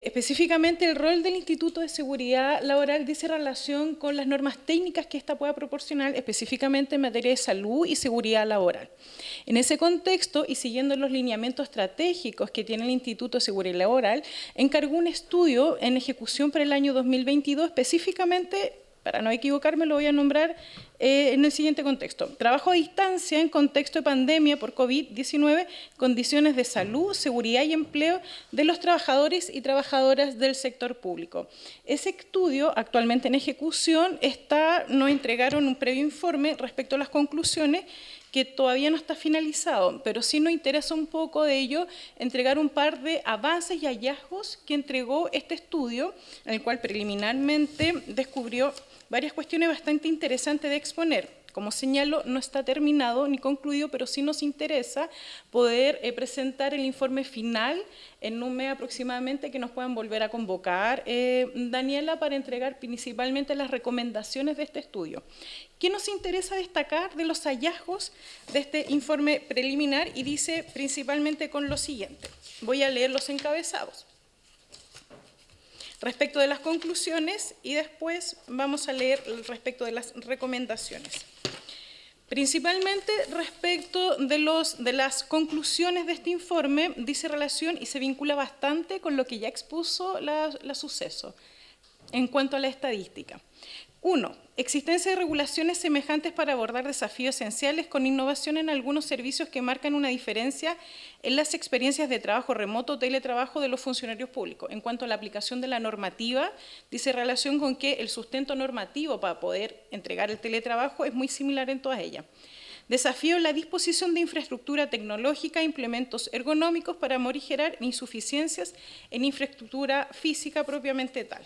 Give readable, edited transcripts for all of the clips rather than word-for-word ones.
Específicamente, el rol del Instituto de Seguridad Laboral dice relación con las normas técnicas que ésta pueda proporcionar, específicamente en materia de salud y seguridad laboral. En ese contexto, y siguiendo los lineamientos estratégicos que tiene el Instituto de Seguridad Laboral, encargó un estudio en ejecución para el año 2022, específicamente, para no equivocarme, lo voy a nombrar en el siguiente contexto. Trabajo a distancia en contexto de pandemia por COVID-19, condiciones de salud, seguridad y empleo de los trabajadores y trabajadoras del sector público. Ese estudio, actualmente en ejecución, nos entregaron un previo informe respecto a las conclusiones que todavía no está finalizado, pero sí nos interesa un poco de ello entregar un par de avances y hallazgos que entregó este estudio, en el cual preliminarmente descubrió varias cuestiones bastante interesantes de exponer. Como señalo, no está terminado ni concluido, pero sí nos interesa poder presentar el informe final en un mes aproximadamente, que nos puedan volver a convocar, Daniela, para entregar principalmente las recomendaciones de este estudio. ¿Qué nos interesa destacar de los hallazgos de este informe preliminar? Y dice principalmente con lo siguiente. Voy a leer los encabezados respecto de las conclusiones y después vamos a leer respecto de las recomendaciones. Principalmente respecto de las conclusiones de este informe, dice relación y se vincula bastante con lo que ya expuso la Suceso en cuanto a la estadística. 1. Existencia de regulaciones semejantes para abordar desafíos esenciales con innovación en algunos servicios que marcan una diferencia en las experiencias de trabajo remoto o teletrabajo de los funcionarios públicos. En cuanto a la aplicación de la normativa, dice relación con que el sustento normativo para poder entregar el teletrabajo es muy similar en todas ellas. Desafío en la disposición de infraestructura tecnológica e implementos ergonómicos para morigerar insuficiencias en infraestructura física propiamente tal.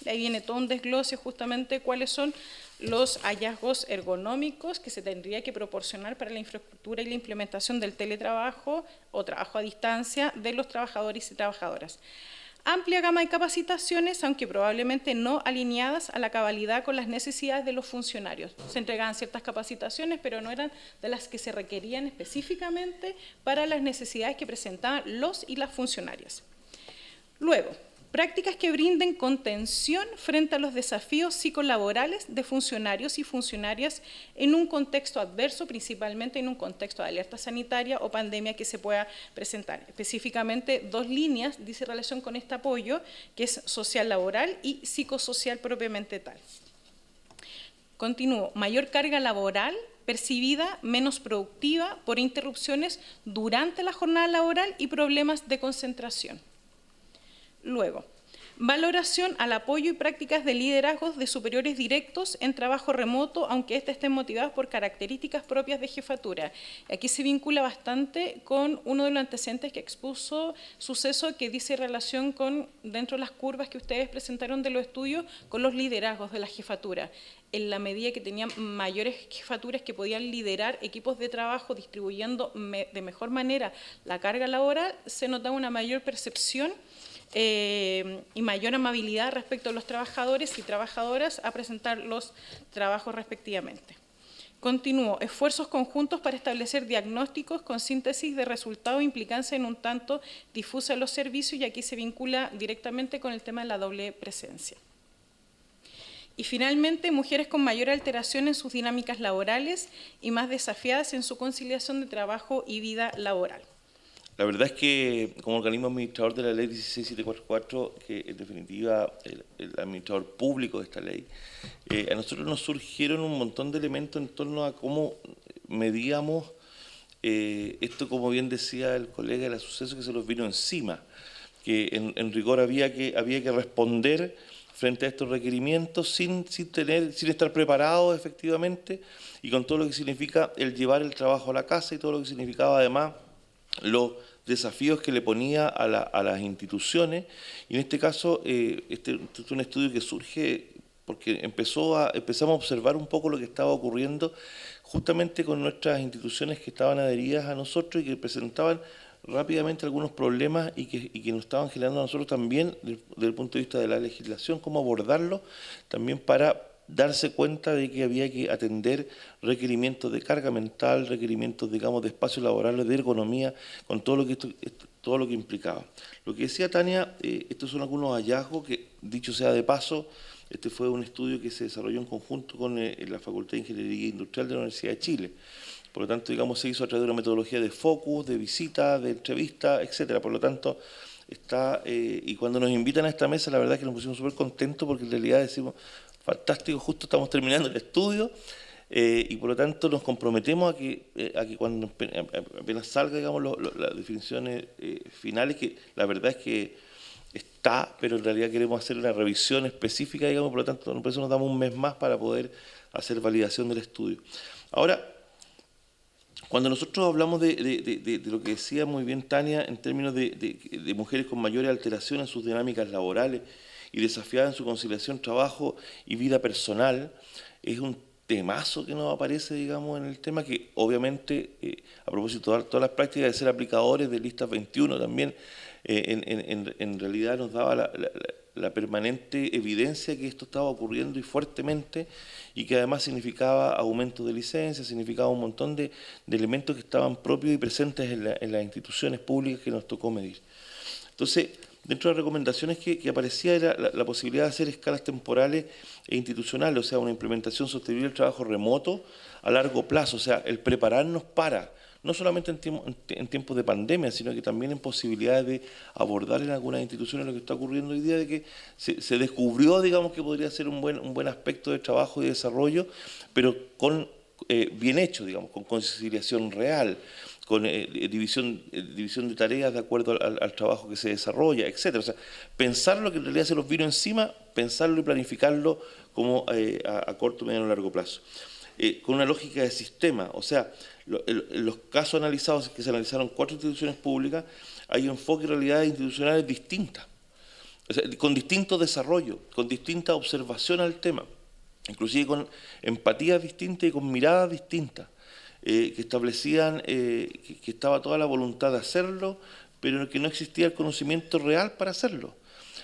De ahí viene todo un desglose justamente cuáles son los hallazgos ergonómicos que se tendría que proporcionar para la infraestructura y la implementación del teletrabajo o trabajo a distancia de los trabajadores y trabajadoras. Amplia gama de capacitaciones, aunque probablemente no alineadas a la cabalidad con las necesidades de los funcionarios. Se entregaban ciertas capacitaciones, pero no eran de las que se requerían específicamente para las necesidades que presentaban los y las funcionarias. Luego, prácticas que brinden contención frente a los desafíos psicolaborales de funcionarios y funcionarias en un contexto adverso, principalmente en un contexto de alerta sanitaria o pandemia que se pueda presentar. Específicamente, 2 líneas dice relación con este apoyo, que es social laboral y psicosocial propiamente tal. Continúo. Mayor carga laboral percibida menos productiva por interrupciones durante la jornada laboral y problemas de concentración. Luego, valoración al apoyo y prácticas de liderazgos de superiores directos en trabajo remoto, aunque éste estén motivados por características propias de jefatura. Aquí se vincula bastante con uno de los antecedentes que expuso Suceso, que dice relación con, dentro de las curvas que ustedes presentaron de los estudios, con los liderazgos de la jefatura. En la medida que tenían mayores jefaturas que podían liderar equipos de trabajo distribuyendo de mejor manera la carga laboral, se notaba una mayor percepción y mayor amabilidad respecto a los trabajadores y trabajadoras a presentar los trabajos respectivamente. Continúo. Esfuerzos conjuntos para establecer diagnósticos con síntesis de resultados e implicancia en un tanto difusa de los servicios, y aquí se vincula directamente con el tema de la doble presencia. Y finalmente, mujeres con mayor alteración en sus dinámicas laborales y más desafiadas en su conciliación de trabajo y vida laboral. La verdad es que como organismo administrador de la ley 16744, que en definitiva el administrador público de esta ley, a nosotros nos surgieron un montón de elementos en torno a cómo medíamos esto, como bien decía el colega de la Suceso, que se nos vino encima, que en rigor había que responder frente a estos requerimientos sin estar preparados efectivamente, y con todo lo que significa el llevar el trabajo a la casa y todo lo que significaba además los desafíos que le ponía a las instituciones. Y en este caso, este es un estudio que surge porque empezamos a observar un poco lo que estaba ocurriendo justamente con nuestras instituciones que estaban adheridas a nosotros y que presentaban rápidamente algunos problemas y que nos estaban generando a nosotros también, desde el punto de vista de la legislación, cómo abordarlo, también para darse cuenta de que había que atender requerimientos de carga mental, requerimientos, digamos, de espacios laborales, de ergonomía, con todo lo que todo lo que implicaba. Lo que decía Tania, estos son algunos hallazgos que, dicho sea de paso, este fue un estudio que se desarrolló en conjunto con la Facultad de Ingeniería Industrial de la Universidad de Chile. Por lo tanto, digamos, se hizo a través de una metodología de focus, de visita, de entrevista, etcétera. Por lo tanto, y cuando nos invitan a esta mesa, la verdad es que nos pusimos súper contentos porque en realidad decimos, fantástico, justo estamos terminando el estudio y por lo tanto nos comprometemos a que cuando apenas salga, digamos, las definiciones finales, que la verdad es que está, pero en realidad queremos hacer una revisión específica, digamos, por lo tanto, por eso nos damos un mes más para poder hacer validación del estudio. Ahora, cuando nosotros hablamos de lo que decía muy bien Tania en términos de mujeres con mayores alteraciones en sus dinámicas laborales y desafiadas en su conciliación trabajo y vida personal, es un temazo que nos aparece, digamos, en el tema que obviamente, a propósito de todas las prácticas de ser aplicadores de listas 21 también, en realidad nos daba la permanente evidencia que esto estaba ocurriendo y fuertemente, y que además significaba aumento de licencias, significaba un montón de elementos que estaban propios y presentes en las instituciones públicas que nos tocó medir. Entonces, dentro de las recomendaciones que aparecía era la posibilidad de hacer escalas temporales e institucionales, o sea, una implementación sostenible del trabajo remoto a largo plazo, o sea, el prepararnos para, no solamente en tiempos de pandemia, sino que también en posibilidades de abordar en algunas instituciones lo que está ocurriendo hoy día, de que se descubrió, digamos, que podría ser un buen aspecto de trabajo y desarrollo, pero bien hecho, digamos, con conciliación real, con división de tareas de acuerdo al trabajo que se desarrolla, etcétera. O sea, pensar lo que en realidad se nos vino encima, pensarlo y planificarlo como a corto, mediano y largo plazo. Con una lógica de sistema, o sea, los casos analizados, que se analizaron 4 instituciones públicas, hay enfoques y realidades institucionales distintas, o sea, con distinto desarrollo, con distinta observación al tema, inclusive con empatías distintas y con miradas distintas, que establecían que estaba toda la voluntad de hacerlo, pero que no existía el conocimiento real para hacerlo.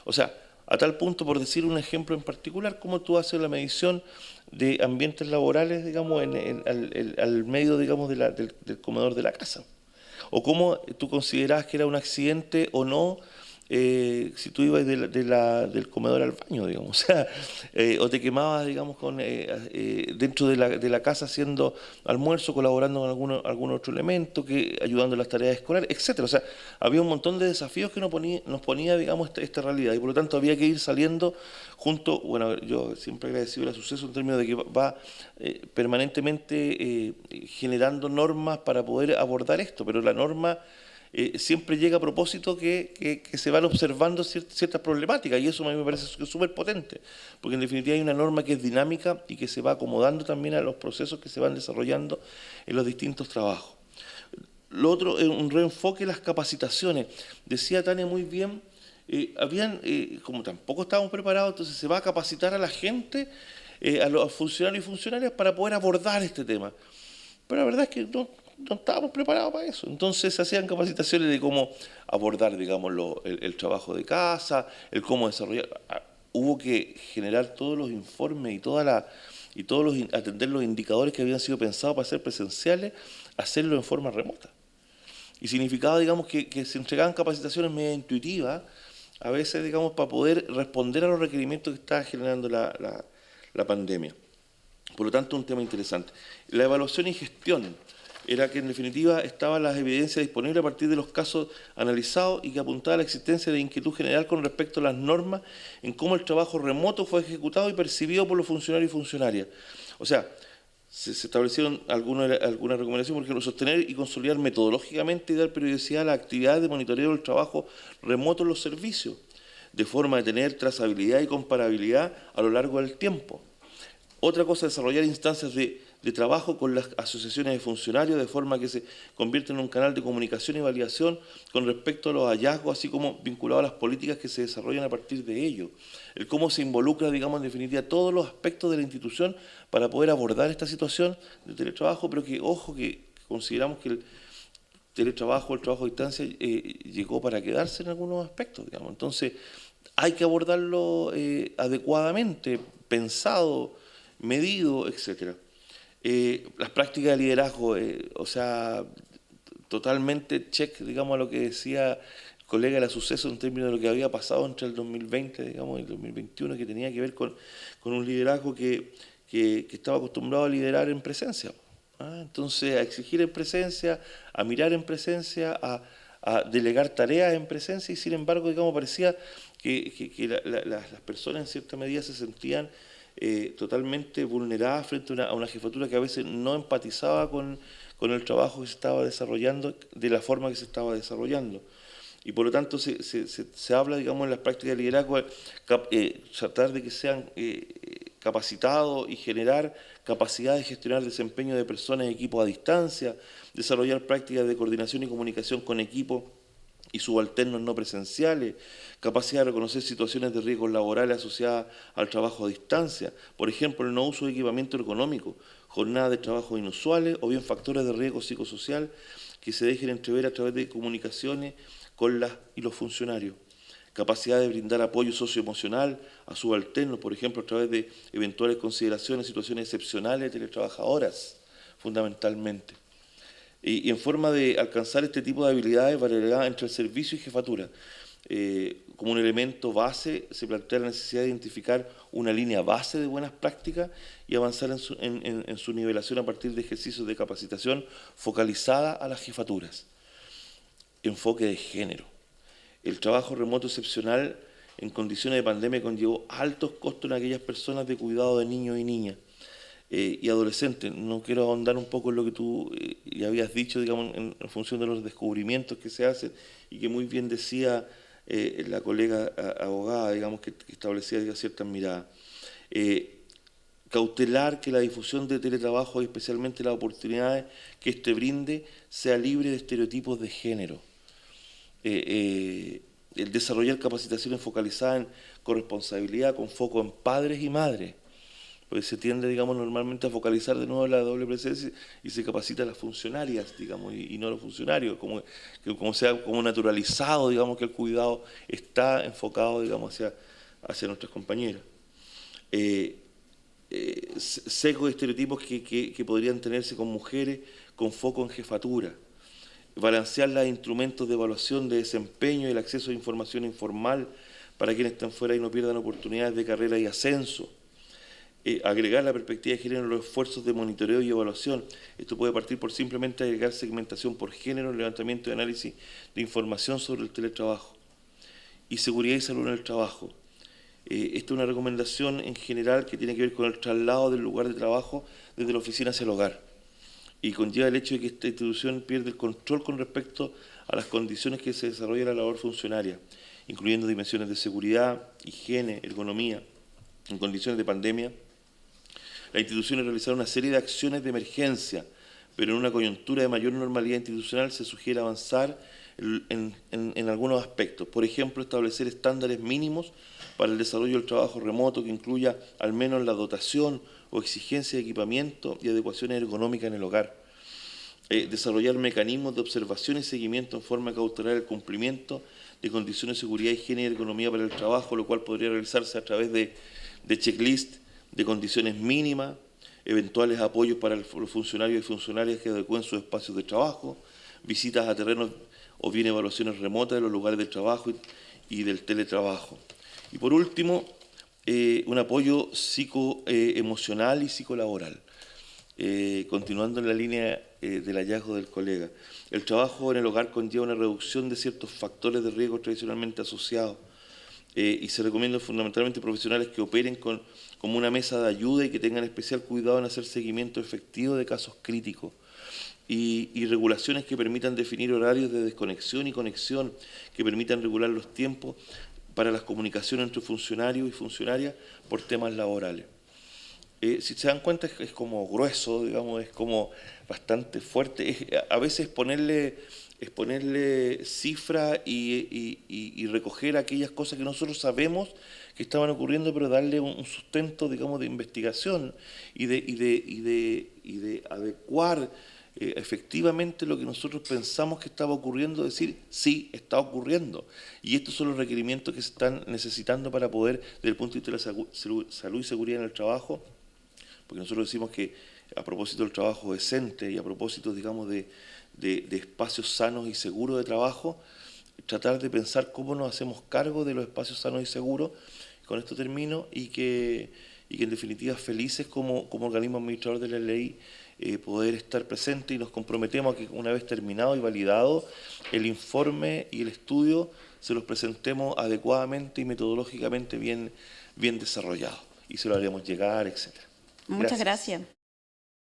O sea, a tal punto, por decir un ejemplo en particular, cómo tú haces la medición de ambientes laborales, digamos, al medio, digamos, del comedor de la casa. O cómo tú considerás que era un accidente o no, si tú ibas del comedor al baño, digamos, o sea, o te quemabas, digamos, dentro de la casa haciendo almuerzo, colaborando con algún otro elemento, ayudando en las tareas escolares, etcétera. O sea, había un montón de desafíos que nos ponía, digamos, esta realidad, y por lo tanto había que ir saliendo junto, bueno, yo siempre he agradecido el suceso en términos de que va permanentemente generando normas para poder abordar esto, pero la norma siempre llega a propósito que se van observando ciertas problemáticas, y eso a mí me parece súper potente, porque en definitiva hay una norma que es dinámica y que se va acomodando también a los procesos que se van desarrollando en los distintos trabajos. Lo otro es un reenfoque de las capacitaciones. Decía Tania muy bien, como tampoco estábamos preparados, entonces se va a capacitar a la gente, a los funcionarios y funcionarias para poder abordar este tema. Pero la verdad es que no estábamos preparados para eso. Entonces se hacían capacitaciones de cómo abordar, digamos, el trabajo de casa, el cómo desarrollar. Hubo que generar todos los informes y atender los indicadores que habían sido pensados para ser presenciales, hacerlo en forma remota. Y significaba, digamos, que se entregaban capacitaciones medio intuitivas, a veces, digamos, para poder responder a los requerimientos que estaba generando la pandemia. Por lo tanto, un tema interesante. La evaluación y gestión era que, en definitiva, estaban las evidencias disponibles a partir de los casos analizados y que apuntaba a la existencia de inquietud general con respecto a las normas en cómo el trabajo remoto fue ejecutado y percibido por los funcionarios y funcionarias. O sea, se establecieron algunas recomendaciones, por ejemplo, sostener y consolidar metodológicamente y dar periodicidad a las actividades de monitoreo del trabajo remoto en los servicios, de forma de tener trazabilidad y comparabilidad a lo largo del tiempo. Otra cosa, desarrollar instancias de trabajo con las asociaciones de funcionarios, de forma que se convierten en un canal de comunicación y validación con respecto a los hallazgos, así como vinculado a las políticas que se desarrollan a partir de ello. El cómo se involucra, digamos, en definitiva, todos los aspectos de la institución para poder abordar esta situación de teletrabajo, pero que, ojo, que consideramos que el teletrabajo, el trabajo a distancia, llegó para quedarse en algunos aspectos, digamos. Entonces, hay que abordarlo adecuadamente, pensado, medido, etcétera. Las prácticas de liderazgo, o sea, totalmente check, digamos, a lo que decía el colega de la Suceso en términos de lo que había pasado entre el 2020, digamos, y el 2021, que tenía que ver con un liderazgo que estaba acostumbrado a liderar en presencia. Entonces, a exigir en presencia, a mirar en presencia, a delegar tareas en presencia, y sin embargo, digamos, parecía que las personas en cierta medida se sentían totalmente vulneradas frente a una jefatura que a veces no empatizaba con el trabajo que se estaba desarrollando de la forma que se estaba desarrollando. Y por lo tanto se habla, digamos, en las prácticas de liderazgo, tratar de que sean capacitados y generar capacidad de gestionar desempeño de personas y equipos a distancia, desarrollar prácticas de coordinación y comunicación con equipos y subalternos no presenciales, capacidad de reconocer situaciones de riesgos laborales asociadas al trabajo a distancia, por ejemplo, el no uso de equipamiento ergonómico, jornadas de trabajo inusuales o bien factores de riesgo psicosocial que se dejen entrever a través de comunicaciones con las y los funcionarios. Capacidad de brindar apoyo socioemocional a subalternos, por ejemplo, a través de eventuales consideraciones, situaciones excepcionales de teletrabajadoras, fundamentalmente. Y en forma de alcanzar este tipo de habilidades variará entre el servicio y jefatura. Como un elemento base, se plantea la necesidad de identificar una línea base de buenas prácticas y avanzar en su nivelación a partir de ejercicios de capacitación focalizada a las jefaturas. Enfoque de género. El trabajo remoto excepcional en condiciones de pandemia conllevó altos costos en aquellas personas de cuidado de niños y niñas y adolescentes. No quiero ahondar un poco en lo que tú ya habías dicho, digamos, en función de los descubrimientos que se hacen y que muy bien decía la colega abogada, digamos, que establecía ciertas miradas. Cautelar que la difusión de teletrabajo y especialmente las oportunidades que éste brinde sea libre de estereotipos de género. El desarrollar capacitaciones focalizadas en corresponsabilidad con foco en padres y madres, porque se tiende, digamos, normalmente a focalizar de nuevo la doble presencia y se capacita a las funcionarias, digamos, y no a los funcionarios, como sea como naturalizado, digamos, que el cuidado está enfocado, digamos, hacia nuestras compañeras. Sesgo de estereotipos que podrían tenerse con mujeres con foco en jefatura. Balancear los instrumentos de evaluación de desempeño y el acceso a información informal para quienes están fuera y no pierdan oportunidades de carrera y ascenso. Agregar la perspectiva de género en los esfuerzos de monitoreo y evaluación. Esto puede partir por simplemente agregar segmentación por género, levantamiento y análisis de información sobre el teletrabajo. Y seguridad y salud en el trabajo. Esta es una recomendación en general que tiene que ver con el traslado del lugar de trabajo desde la oficina hacia el hogar. Y conlleva el hecho de que esta institución pierde el control con respecto a las condiciones que se desarrolla la labor funcionaria, incluyendo dimensiones de seguridad, higiene, ergonomía. En condiciones de pandemia, las instituciones realizaron una serie de acciones de emergencia, pero en una coyuntura de mayor normalidad institucional se sugiere avanzar en algunos aspectos. Por ejemplo, establecer estándares mínimos para el desarrollo del trabajo remoto que incluya al menos la dotación o exigencia de equipamiento y adecuaciones ergonómicas en el hogar. Desarrollar mecanismos de observación y seguimiento en forma de cautelar el cumplimiento de condiciones de seguridad, higiene y ergonomía para el trabajo, lo cual podría realizarse a través de checklist de condiciones mínimas, eventuales apoyos para los funcionarios y funcionarias que adecúen sus espacios de trabajo, visitas a terrenos o bien evaluaciones remotas de los lugares de trabajo y del teletrabajo. Y por último, un apoyo psicoemocional y psicolaboral. Continuando en la línea del hallazgo del colega, el trabajo en el hogar conlleva una reducción de ciertos factores de riesgo tradicionalmente asociados y se recomienda fundamentalmente profesionales que operen como una mesa de ayuda y que tengan especial cuidado en hacer seguimiento efectivo de casos críticos y regulaciones que permitan definir horarios de desconexión y conexión, que permitan regular los tiempos para las comunicaciones entre funcionarios y funcionarias por temas laborales. Si se dan cuenta es como grueso, digamos, es como bastante fuerte. A veces ponerle cifra y recoger aquellas cosas que nosotros sabemos que estaban ocurriendo, pero darle un sustento, digamos, de investigación y de adecuar efectivamente lo que nosotros pensamos que estaba ocurriendo, decir, sí, está ocurriendo. Y estos son los requerimientos que se están necesitando para poder, desde el punto de vista de la salud y seguridad en el trabajo, porque nosotros decimos que a propósito del trabajo decente y a propósito, digamos, de espacios sanos y seguros de trabajo, tratar de pensar cómo nos hacemos cargo de los espacios sanos y seguros, con esto termino, y que en definitiva felices como organismo administrador de la ley, poder estar presente, y nos comprometemos a que una vez terminado y validado el informe y el estudio, se los presentemos adecuadamente y metodológicamente bien desarrollados, y se lo haremos llegar, etc. Muchas gracias.